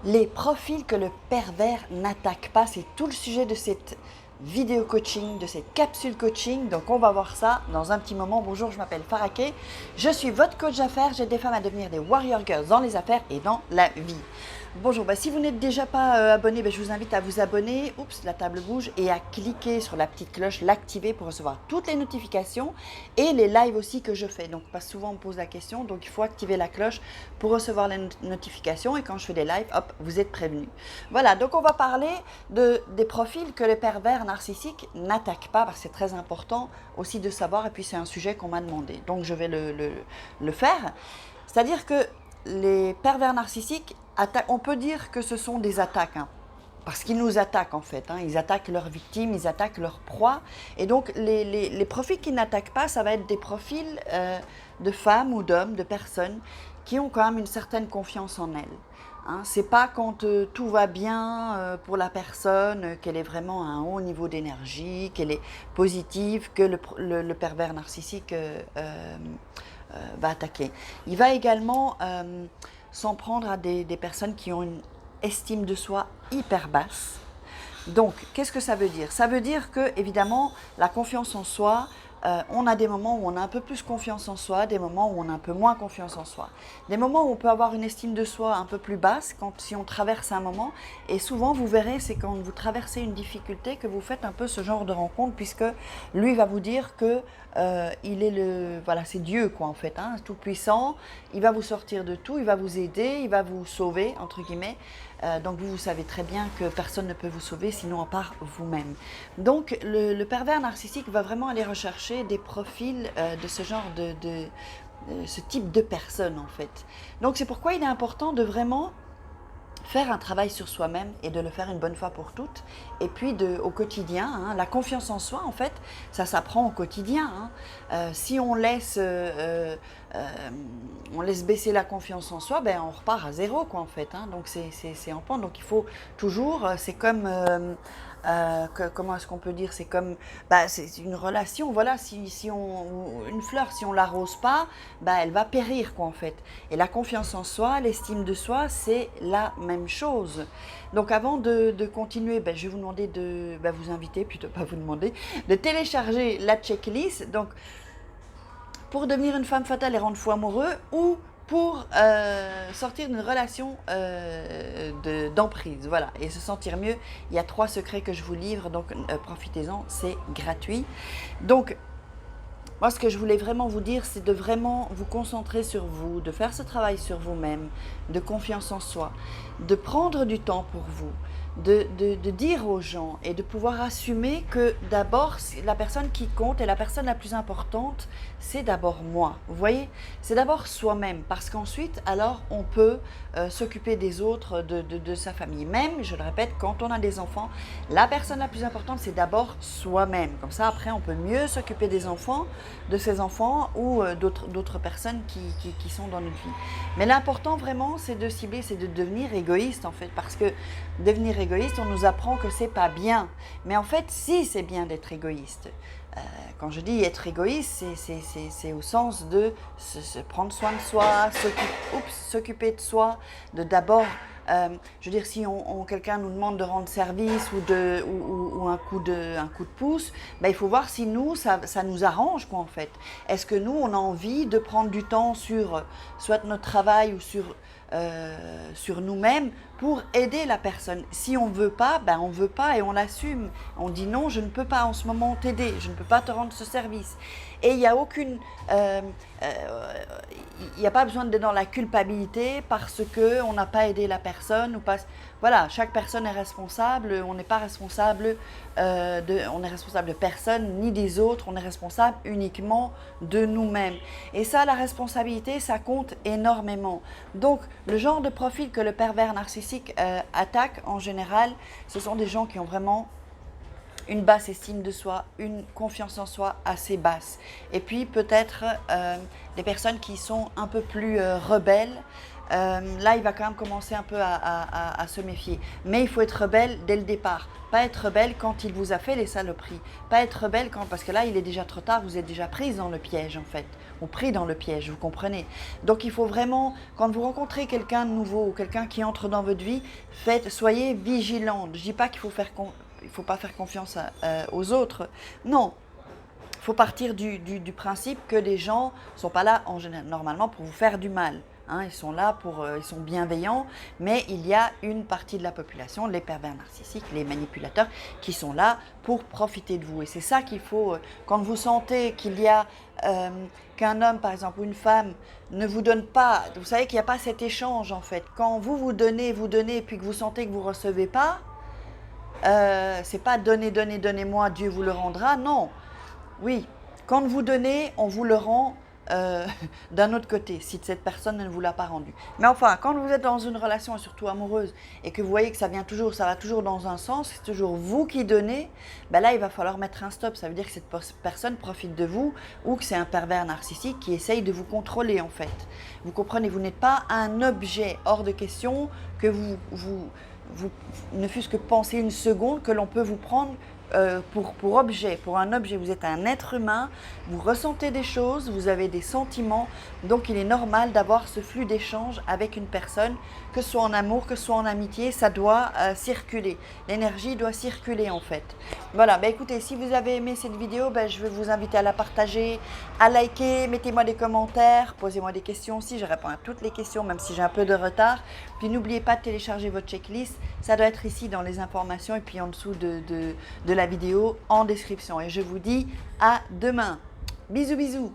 Les profils que le pervers n'attaque pas, c'est tout le sujet de cette vidéo coaching, de cette capsule coaching. Donc on va voir ça dans un petit moment. Bonjour, je m'appelle Faraké, je suis votre coach d'affaires. J'aide des femmes à devenir des warrior girls dans les affaires et dans la vie. Bonjour, si vous n'êtes déjà pas abonné, je vous invite à vous abonner, oups, la table bouge, et à cliquer sur la petite cloche, l'activer pour recevoir toutes les notifications et les lives aussi que je fais. Donc pas souvent on me pose la question, donc il faut activer la cloche pour recevoir les notifications et quand je fais des lives, hop, vous êtes prévenus. Voilà, donc on va parler des profils que les pervers narcissiques n'attaquent pas, parce que c'est très important aussi de savoir, et puis c'est un sujet qu'on m'a demandé, donc je vais le faire. C'est-à-dire que les pervers narcissiques, on peut dire que ce sont des attaques, parce qu'ils nous attaquent en fait, ils attaquent leurs victimes, ils attaquent leurs proies. Et donc les profils qui n'attaquent pas, ça va être des profils de femmes ou d'hommes, de personnes qui ont quand même une certaine confiance en elles. C'est pas quand tout va bien pour la personne, qu'elle est vraiment à un haut niveau d'énergie, qu'elle est positive, que le pervers narcissique va attaquer. Il va également s'en prendre à des personnes qui ont une estime de soi hyper basse. Donc, qu'est-ce que ça veut dire? Ça veut dire que, évidemment, la confiance en soi, on a des moments où on a un peu plus confiance en soi, des moments où on a un peu moins confiance en soi. Des moments où on peut avoir une estime de soi un peu plus basse si on traverse un moment. Et souvent, vous verrez, c'est quand vous traversez une difficulté que vous faites un peu ce genre de rencontre, puisque lui va vous dire que il est c'est Dieu quoi en fait, tout puissant. Il va vous sortir de tout, il va vous aider, il va vous sauver entre guillemets. Donc vous savez très bien que personne ne peut vous sauver sinon à part vous-même. Donc le pervers narcissique va vraiment aller rechercher des profils de ce genre ce type de personnes en fait. Donc c'est pourquoi il est important de vraiment faire un travail sur soi-même et de le faire une bonne fois pour toutes. Et puis au quotidien, la confiance en soi, en fait, ça s'apprend au quotidien. Si on laisse baisser la confiance en soi, on repart à zéro, quoi, en fait. Donc c'est en pente. Donc il faut toujours, c'est comme comment est-ce qu'on peut dire, c'est comme c'est une relation, voilà, une fleur, si on l'arrose pas, elle va périr quoi en fait. Et la confiance en soi, l'estime de soi, c'est la même chose. Donc avant de continuer, je vais vous demander vous inviter, plutôt pas vous demander, de télécharger la checklist. Donc pour devenir une femme fatale et rendre fou amoureux, ou pour sortir d'une relation d'emprise, voilà, et se sentir mieux. Il y a 3 secrets que je vous livre, donc profitez-en, c'est gratuit. Donc, moi, ce que je voulais vraiment vous dire, c'est de vraiment vous concentrer sur vous, de faire ce travail sur vous-même, de confiance en soi, de prendre du temps pour vous, de dire aux gens et de pouvoir assumer que d'abord, la personne qui compte et la personne la plus importante, c'est d'abord moi. Vous voyez, c'est d'abord soi-même, parce qu'ensuite, alors, on peut s'occuper des autres, de sa famille. Même, je le répète, quand on a des enfants, la personne la plus importante, c'est d'abord soi-même. Comme ça, après, on peut mieux s'occuper des enfants, de ses enfants ou d'autres personnes qui sont dans notre vie. Mais l'important vraiment, c'est de cibler, c'est de devenir égoïste en fait, parce que devenir égoïste, on nous apprend que c'est pas bien. Mais en fait, si, c'est bien d'être égoïste. Quand je dis être égoïste, c'est au sens de se prendre soin de soi, s'occuper de soi, de d'abord, je veux dire, si quelqu'un nous demande de rendre service ou un coup de pouce, il faut voir si nous, ça nous arrange quoi en fait. Est-ce que nous, on a envie de prendre du temps sur soit notre travail ou sur nous-mêmes pour aider la personne. Si on ne veut pas, on ne veut pas et on l'assume. On dit non, je ne peux pas en ce moment t'aider, je ne peux pas te rendre ce service. Et il n'y a aucune... il n'y a pas besoin d'être dans la culpabilité parce qu'on n'a pas aidé la personne. Voilà, chaque personne est responsable, on n'est pas responsable on est responsable de personne ni des autres, on est responsable uniquement de nous-mêmes. Et ça, la responsabilité, ça compte énormément. Donc, le genre de profil que le pervers narcissique attaque en général, ce sont des gens qui ont vraiment une basse estime de soi, une confiance en soi assez basse. Et puis peut-être des personnes qui sont un peu plus rebelles, là, il va quand même commencer un peu à se méfier. Mais il faut être rebelle dès le départ. Pas être rebelle quand il vous a fait les saloperies. Pas être rebelle quand, parce que là, il est déjà trop tard, vous êtes déjà prise dans le piège en fait. Ou pris dans le piège, vous comprenez. Donc il faut vraiment, quand vous rencontrez quelqu'un de nouveau ou quelqu'un qui entre dans votre vie, soyez vigilante. Je ne dis pas qu'il faut faut pas faire confiance aux autres. Non, il faut partir du principe que les gens ne sont pas là en général, normalement pour vous faire du mal. Hein, ils sont là ils sont bienveillants, mais il y a une partie de la population, les pervers narcissiques, les manipulateurs, qui sont là pour profiter de vous. Et c'est ça qu'il faut, quand vous sentez qu'il y a, qu'un homme par exemple ou une femme ne vous donne pas, vous savez qu'il n'y a pas cet échange en fait. Quand vous donnez, et puis que vous sentez que vous ne recevez pas, c'est pas donnez, donnez-moi, Dieu vous le rendra, non. Oui, quand vous donnez, on vous le rend d'un autre côté, si cette personne ne vous l'a pas rendu. Mais enfin, quand vous êtes dans une relation, et surtout amoureuse, et que vous voyez que ça va toujours dans un sens, c'est toujours vous qui donnez, ben là, il va falloir mettre un stop. Ça veut dire que cette personne profite de vous ou que c'est un pervers narcissique qui essaye de vous contrôler, en fait. Vous comprenez, vous n'êtes pas un objet, hors de question que vous ne fût-ce que penser une seconde que l'on peut vous prendre pour objet, pour un objet. Vous êtes un être humain, vous ressentez des choses, vous avez des sentiments, donc il est normal d'avoir ce flux d'échange avec une personne, que ce soit en amour, que ce soit en amitié, ça doit circuler. L'énergie doit circuler en fait. Voilà, bah écoutez, si vous avez aimé cette vidéo, je vais vous inviter à la partager, à liker, mettez-moi des commentaires, posez-moi des questions aussi, je réponds à toutes les questions, même si j'ai un peu de retard. Puis n'oubliez pas de télécharger votre checklist, ça doit être ici dans les informations et puis en dessous de la vidéo en description. Et je vous dis à demain. Bisous bisous.